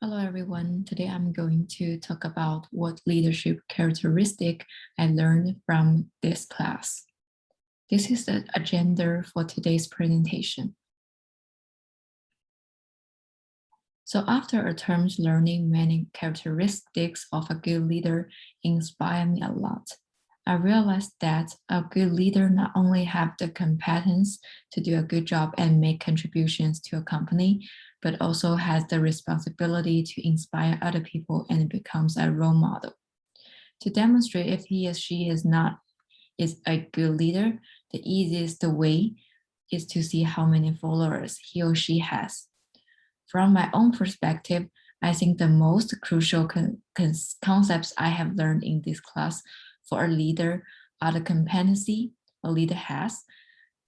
Hello, everyone. Today I'm going to talk about what leadership characteristic I learned from this class. This is the agenda for today's presentation. So after a term's learning many characteristics of a good leader inspire me a lot. I realized that a good leader not only have the competence to do a good job and make contributions to a company, but also has the responsibility to inspire other people and becomes a role model. To demonstrate if he or she is a good leader, the easiest way is to see how many followers he or she has. From my own perspective, I think the most crucial concepts I have learned in this class for a leader are the competency a leader has,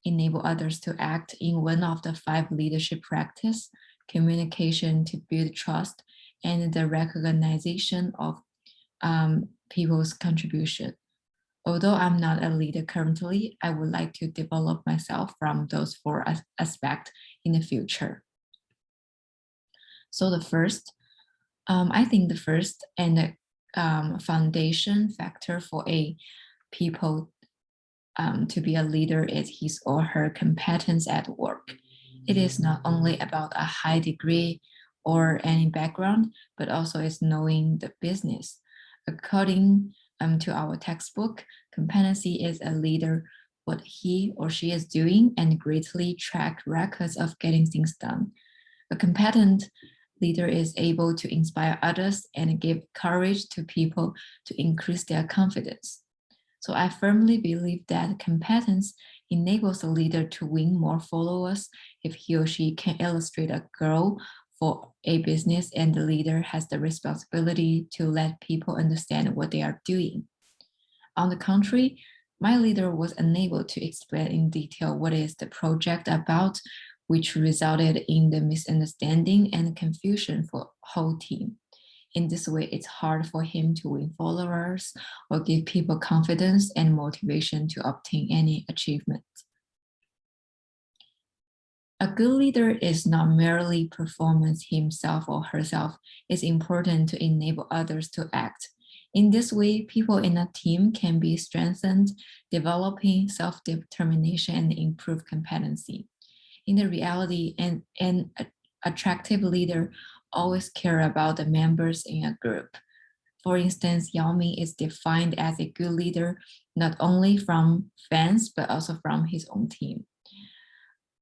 enable others to act in one of the 5 leadership practice, communication to build trust, and the recognition of people's contribution. Although I'm not a leader currently, I would like to develop myself from those 4 aspects in the future. So I think the first and the foundation factor for a people to be a leader is his or her competence at work. It is not only about a high degree or any background, but also is knowing the business. According to our textbook, competency is a leader what he or she is doing and greatly track records of getting things done. A competent leader is able to inspire others and give courage to people to increase their confidence. So I firmly believe that competence enables a leader to win more followers if he or she can illustrate a goal for a business and the leader has the responsibility to let people understand what they are doing. On the contrary, my leader was unable to explain in detail what is the project about, which resulted in the misunderstanding and confusion for whole team. In this way, it's hard for him to win followers or give people confidence and motivation to obtain any achievement. A good leader is not merely performance himself or herself. It's important to enable others to act. In this way, people in a team can be strengthened, developing self-determination and improve competency. In the reality, an attractive leader always care about the members in a group. For instance, Yao Ming is defined as a good leader, not only from fans, but also from his own team.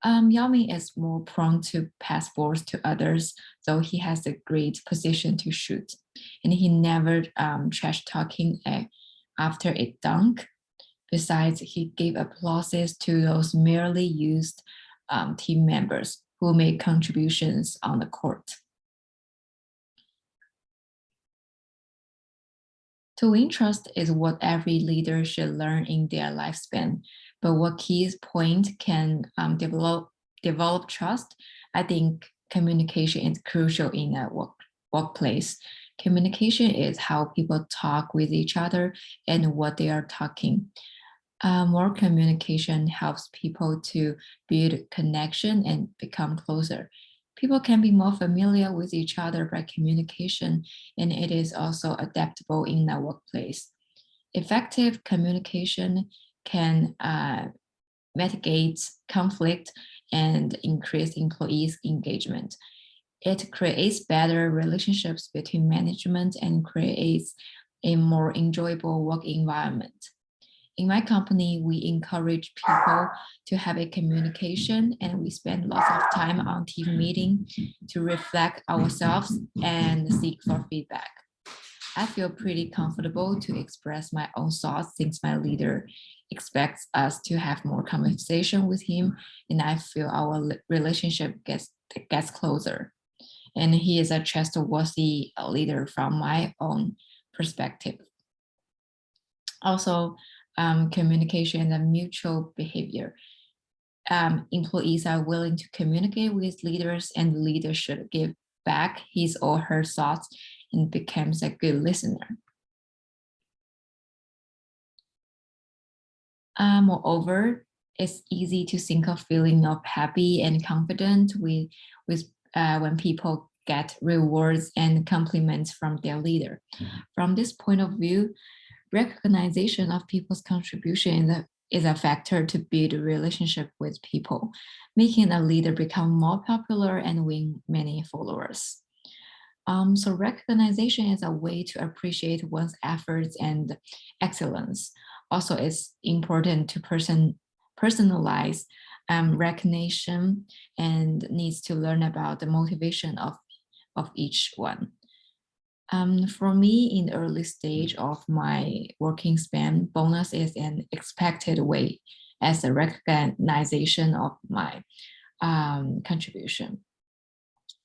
Yao Ming is more prone to pass balls to others, though he has a great position to shoot. And he never trash talking after a dunk. Besides, he gave applauses to those merely used team members who made contributions on the court. To win trust is what every leader should learn in their lifespan. But what key point can develop trust? I think communication is crucial in a workplace. Communication is how people talk with each other and what they are talking. More communication helps people to build connection and become closer. People can be more familiar with each other by communication, and it is also adaptable in the workplace. Effective communication can mitigate conflict and increase employees' engagement. It creates better relationships between management and creates a more enjoyable work environment. In my company, we encourage people to have a communication and we spend lots of time on team meeting to reflect ourselves and seek for feedback. I feel pretty comfortable to express my own thoughts since my leader expects us to have more conversation with him, and I feel our relationship gets closer. And he is a trustworthy leader from my own perspective. Also, communication and mutual behavior. Employees are willing to communicate with leaders, and the leader should give back his or her thoughts and becomes a good listener. Moreover, it's easy to think of feeling of happy and confident with when people get rewards and compliments from their leader. From this point of view, recognition of people's contribution is a factor to build a relationship with people, making a leader become more popular and win many followers. So recognition is a way to appreciate one's efforts and excellence. Also, it's important to personalize recognition and needs to learn about the motivation of each one. For me, in the early stage of my working span, bonus is an expected way as a recognition of my contribution.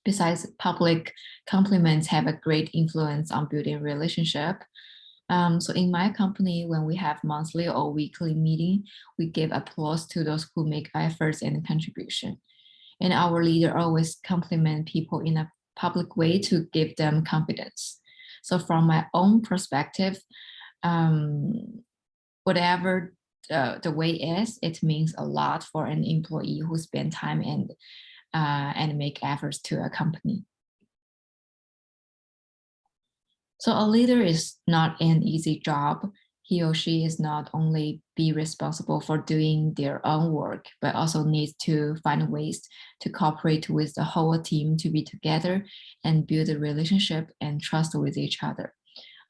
Besides, public compliments have a great influence on building relationship. So in my company, when we have monthly or weekly meeting, we give applause to those who make efforts and contribution. And our leader always compliment people in a public way to give them confidence. So from my own perspective, whatever the way is, it means a lot for an employee who spend time and make efforts to a company. So a leader is not an easy job. He or she is not only be responsible for doing their own work, but also needs to find ways to cooperate with the whole team to be together and build a relationship and trust with each other.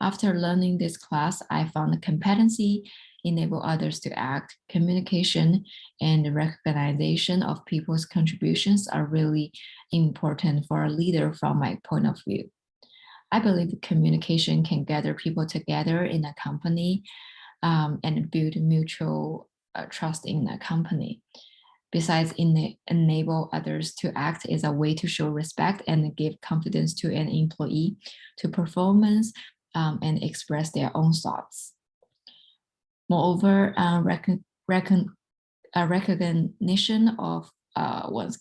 After learning this class, I found the competency enable others to act, communication, and the recognition of people's contributions are really important for a leader from my point of view. I believe communication can gather people together in a company and build mutual trust in a company. Besides, enable others to act is a way to show respect and give confidence to an employee to performance and express their own thoughts. Moreover, recognition of one's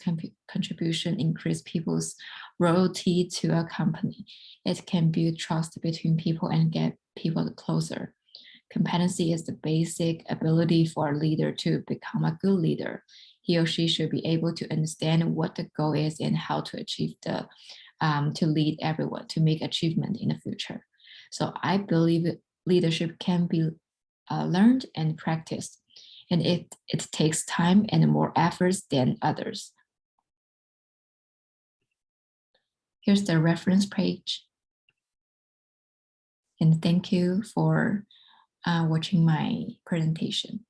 contribution increase people's loyalty to a company. It can build trust between people and get people closer. Competency is the basic ability for a leader to become a good leader. He or she should be able to understand what the goal is and how to achieve to lead everyone to make achievement in the future. So I believe leadership can be learned and practiced, and it takes time and more efforts than others. Here's the reference page. And thank you for watching my presentation.